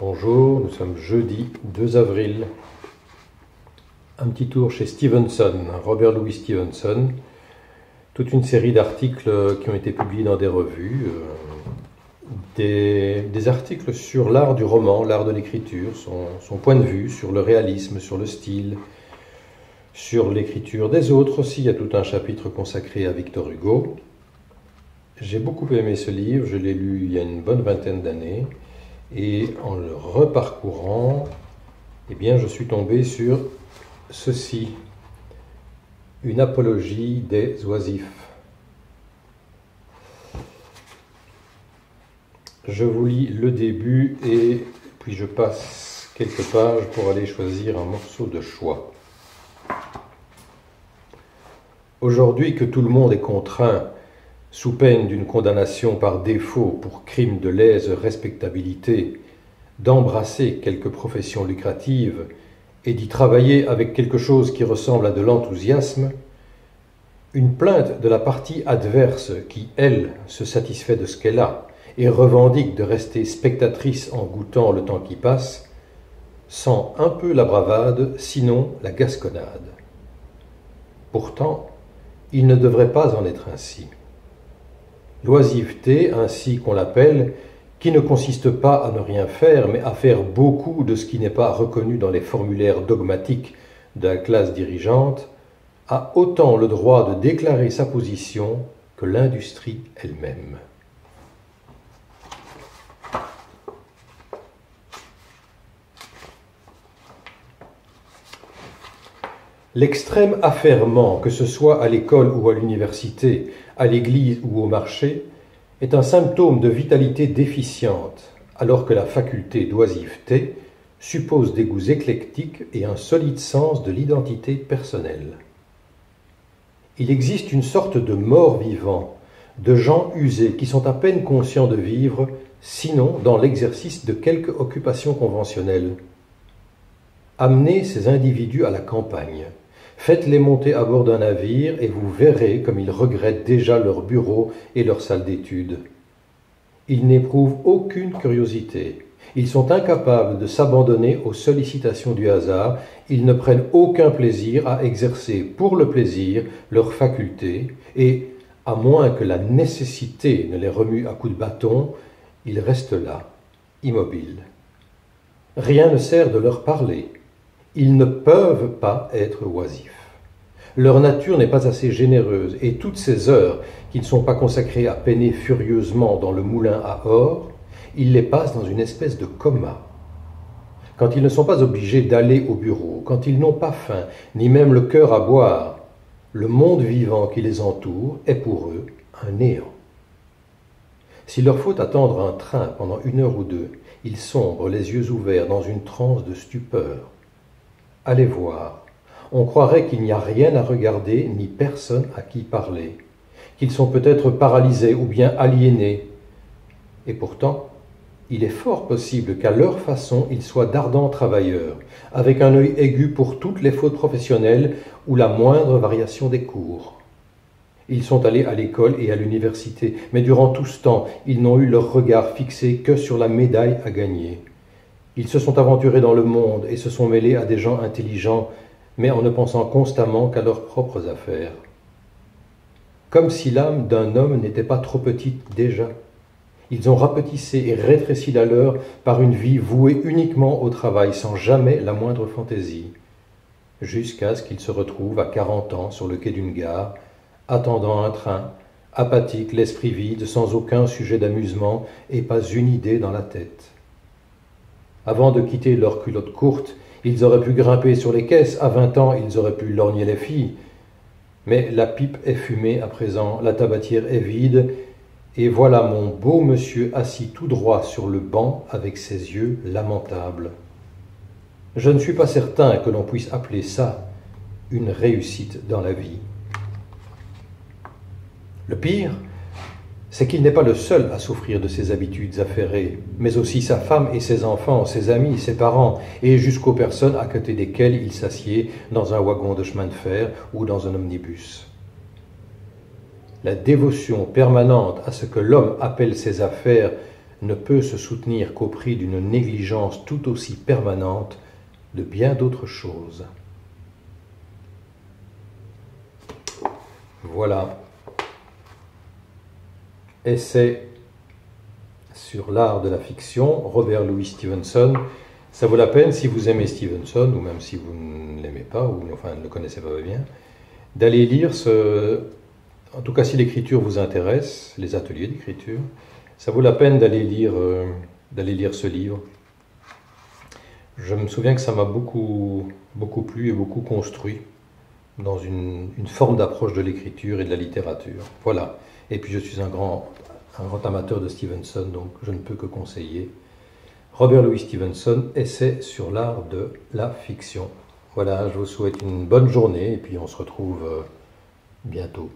Bonjour, nous sommes jeudi 2 avril. Un petit tour chez Stevenson, Robert Louis Stevenson. Toute une série d'articles qui ont été publiés dans des revues. Des articles sur l'art du roman, l'art de l'écriture, son point de vue sur le réalisme, sur le style, sur l'écriture des autres aussi. Il y a tout un chapitre consacré à Victor Hugo. J'ai beaucoup aimé ce livre, je l'ai lu il y a une bonne vingtaine d'années. Et en le reparcourant, eh bien, je suis tombé sur ceci, une apologie des oisifs. Je vous lis le début et puis je passe quelques pages pour aller choisir un morceau de choix. Aujourd'hui que tout le monde est contraint, sous peine d'une condamnation par défaut pour crime de lèse respectabilité, d'embrasser quelques professions lucratives et d'y travailler avec quelque chose qui ressemble à de l'enthousiasme, une plainte de la partie adverse qui, elle, se satisfait de ce qu'elle a et revendique de rester spectatrice en goûtant le temps qui passe, sent un peu la bravade, sinon la gasconnade. Pourtant, il ne devrait pas en être ainsi. L'oisiveté, ainsi qu'on l'appelle, qui ne consiste pas à ne rien faire, mais à faire beaucoup de ce qui n'est pas reconnu dans les formulaires dogmatiques de la classe dirigeante, a autant le droit de déclarer sa position que l'industrie elle-même. L'extrême affairement, que ce soit à l'école ou à l'université, à l'église ou au marché, est un symptôme de vitalité déficiente, alors que la faculté d'oisiveté suppose des goûts éclectiques et un solide sens de l'identité personnelle. Il existe une sorte de mort-vivant, de gens usés qui sont à peine conscients de vivre, sinon dans l'exercice de quelque occupation conventionnelle. Amenez ces individus à la campagne. Faites-les monter à bord d'un navire et vous verrez comme ils regrettent déjà leur bureau et leur salle d'études. Ils n'éprouvent aucune curiosité. Ils sont incapables de s'abandonner aux sollicitations du hasard. Ils ne prennent aucun plaisir à exercer pour le plaisir leurs facultés et, à moins que la nécessité ne les remue à coups de bâton, ils restent là, immobiles. Rien ne sert de leur parler. Ils ne peuvent pas être oisifs. Leur nature n'est pas assez généreuse et toutes ces heures qui ne sont pas consacrées à peiner furieusement dans le moulin à or, ils les passent dans une espèce de coma. Quand ils ne sont pas obligés d'aller au bureau, quand ils n'ont pas faim, ni même le cœur à boire, le monde vivant qui les entoure est pour eux un néant. S'il leur faut attendre un train pendant 1 heure ou 2, ils sombrent les yeux ouverts dans une transe de stupeur. Allez voir, on croirait qu'il n'y a rien à regarder ni personne à qui parler, qu'ils sont peut-être paralysés ou bien aliénés. Et pourtant, il est fort possible qu'à leur façon, ils soient d'ardents travailleurs, avec un œil aigu pour toutes les fautes professionnelles ou la moindre variation des cours. Ils sont allés à l'école et à l'université, mais durant tout ce temps, ils n'ont eu leur regard fixé que sur la médaille à gagner. Ils se sont aventurés dans le monde et se sont mêlés à des gens intelligents, mais en ne pensant constamment qu'à leurs propres affaires. Comme si l'âme d'un homme n'était pas trop petite déjà. Ils ont rapetissé et rétréci la leur par une vie vouée uniquement au travail, sans jamais la moindre fantaisie, jusqu'à ce qu'ils se retrouvent à 40 ans sur le quai d'une gare, attendant un train, apathiques, l'esprit vide, sans aucun sujet d'amusement et pas une idée dans la tête. Avant de quitter leurs culottes courtes, ils auraient pu grimper sur les caisses, à 20 ans ils auraient pu lorgner les filles. Mais la pipe est fumée à présent, la tabatière est vide, et voilà mon beau monsieur assis tout droit sur le banc avec ses yeux lamentables. Je ne suis pas certain que l'on puisse appeler ça une réussite dans la vie. Le pire, c'est qu'il n'est pas le seul à souffrir de ses habitudes affairées, mais aussi sa femme et ses enfants, ses amis, ses parents, et jusqu'aux personnes à côté desquelles il s'assied dans un wagon de chemin de fer ou dans un omnibus. La dévotion permanente à ce que l'homme appelle ses affaires ne peut se soutenir qu'au prix d'une négligence tout aussi permanente de bien d'autres choses. Voilà. Essai sur l'art de la fiction, Robert Louis Stevenson. Ça vaut la peine, si vous aimez Stevenson, ou même si vous ne l'aimez pas, ou enfin ne le connaissez pas bien, d'aller lire ce... En tout cas, si l'écriture vous intéresse, les ateliers d'écriture, ça vaut la peine d'aller lire ce livre. Je me souviens que ça m'a beaucoup plu et beaucoup construit dans une forme d'approche de l'écriture et de la littérature. Voilà. Et puis je suis un grand amateur de Stevenson, donc je ne peux que conseiller Robert Louis Stevenson, Essai sur l'art de la fiction. Voilà, je vous souhaite une bonne journée et puis on se retrouve bientôt.